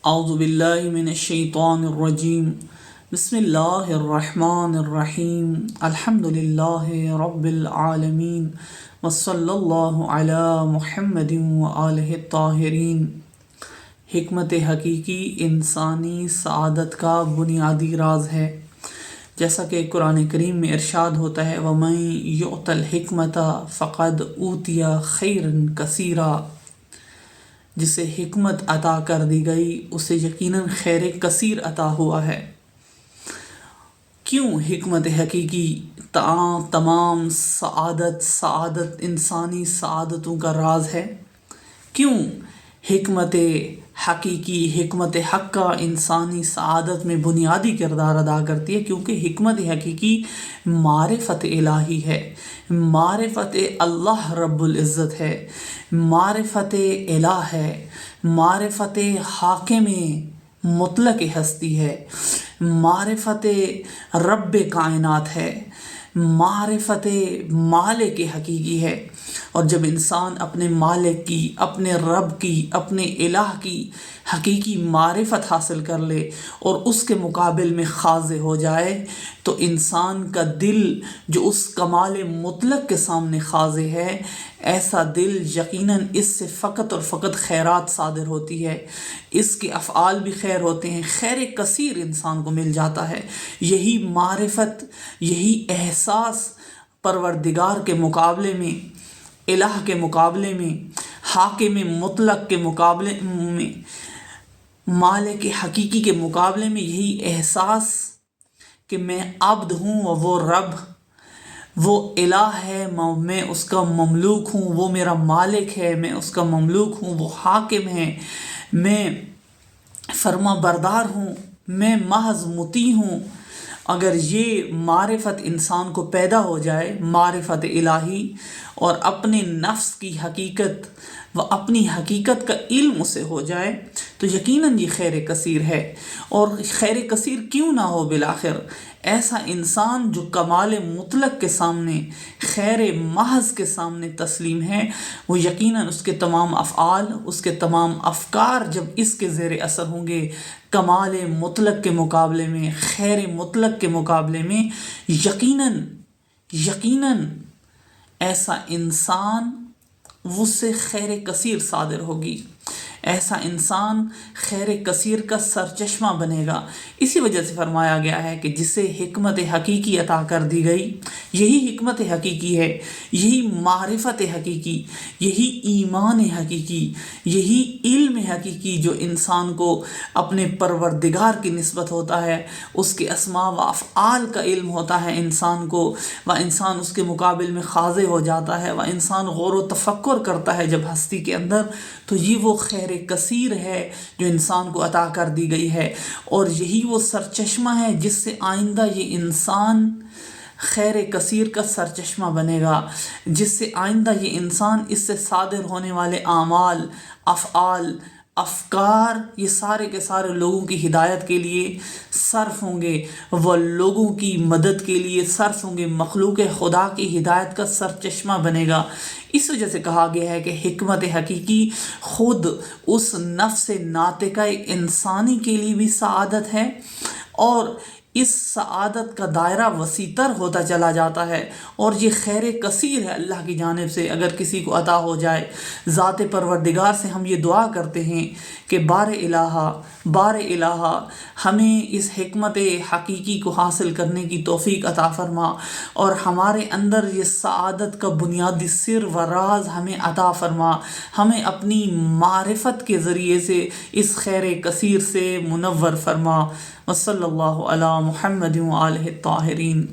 اعوذ باللہ من الشیطان الرجیم بسم اللہ الرحمن الرحیم الحمد للہ رب العالمین وصلی اللہ علی محمد وآلہ الطاہرین۔ حکمت حقیقی انسانی سعادت کا بنیادی راز ہے، جیسا کہ قرآن کریم میں ارشاد ہوتا ہے وَمَن يُؤْتَ الْحِكْمَةَ فَقَدْ أُوتِيَ خَيْرًا كَثِيرًا، جسے حکمت عطا کر دی گئی اسے یقیناً خیر کثیر عطا ہوا ہے۔ کیوں حکمت حقیقی تمام سعادت انسانی سعادتوں کا راز ہے؟ کیوں حکمت حقیقی حکمت حق کا انسانی سعادت میں بنیادی کردار ادا کرتی ہے؟ کیونکہ حکمت حقیقی معرفت الہی ہے، معرفت اللہ رب العزت ہے، معرفت الہ ہے، معرفت حاکم مطلق ہستی ہے، معرفت رب کائنات ہے، معرفت مالک حقیقی ہے۔ اور جب انسان اپنے مالک کی، اپنے رب کی، اپنے الہ کی حقیقی معرفت حاصل کر لے اور اس کے مقابل میں خاضع ہو جائے تو انسان کا دل جو اس کمال مطلق کے سامنے خاضع ہے، ایسا دل یقیناً اس سے فقط اور فقط خیرات صادر ہوتی ہے، اس کے افعال بھی خیر ہوتے ہیں، خیر کثیر انسان کو مل جاتا ہے۔ یہی معرفت، یہی احساس پروردگار کے مقابلے میں، الہ کے مقابلے میں، حاکم مطلق کے مقابلے میں، مالک حقیقی کے مقابلے میں، یہی احساس کہ میں عبد ہوں اور وہ رب، وہ الہ ہے، میں اس کا مملوک ہوں، وہ میرا مالک ہے، میں اس کا مملوک ہوں، وہ حاکم ہے، میں فرما بردار ہوں، میں محض مطیع ہوں۔ اگر یہ معرفت انسان کو پیدا ہو جائے، معرفت الہی، اور اپنے نفس کی حقیقت و اپنی حقیقت کا علم اسے ہو جائے تو یقیناً یہ خیر کثیر ہے۔ اور خیر کثیر کیوں نہ ہو؟ بالآخر ایسا انسان جو کمال مطلق کے سامنے، خیر محض کے سامنے تسلیم ہے، وہ یقیناً اس کے تمام افعال، اس کے تمام افکار جب اس کے زیر اثر ہوں گے کمال مطلق کے مقابلے میں، خیر مطلق کے مقابلے میں، یقیناً ایسا انسان اس سے خیر کثیر صادر ہوگی، ایسا انسان خیر کثیر کا سرچشمہ بنے گا۔ اسی وجہ سے فرمایا گیا ہے کہ جسے حکمت حقیقی عطا کر دی گئی، یہی حکمت حقیقی ہے، یہی معرفت حقیقی، یہی ایمان حقیقی، یہی علم حقیقی جو انسان کو اپنے پروردگار کی نسبت ہوتا ہے، اس کے اسماء و افعال کا علم ہوتا ہے انسان کو، و انسان اس کے مقابل میں خاضع ہو جاتا ہے، و انسان غور و تفکر کرتا ہے جب ہستی کے اندر، تو یہ وہ خیر کثیر ہے جو انسان کو عطا کر دی گئی ہے، اور یہی وہ سرچشمہ ہے جس سے آئندہ یہ انسان خیر کثیر کا سرچشمہ بنے گا، جس سے آئندہ یہ انسان اس سے صادر ہونے والے اعمال، افعال، افکار، یہ سارے کے سارے لوگوں کی ہدایت کے لیے صرف ہوں گے، وہ لوگوں کی مدد کے لیے صرف ہوں گے، مخلوق خدا کی ہدایت کا سرچشمہ بنے گا۔ اس وجہ سے کہا گیا ہے کہ حکمت حقیقی خود اس نفس ناطقہ انسانی کے لیے بھی سعادت ہے، اور اس سعادت کا دائرہ وسیع تر ہوتا چلا جاتا ہے، اور یہ خیر کثیر ہے اللہ کی جانب سے اگر کسی کو عطا ہو جائے۔ ذات پروردگار سے ہم یہ دعا کرتے ہیں کہ بار الہ ہمیں اس حکمت حقیقی کو حاصل کرنے کی توفیق عطا فرما، اور ہمارے اندر یہ سعادت کا بنیادی سر و راز ہمیں عطا فرما، ہمیں اپنی معرفت کے ذریعے سے اس خیر کثیر سے منور فرما۔ وصلی اللہ علی محمد وآلہ الطاہرین۔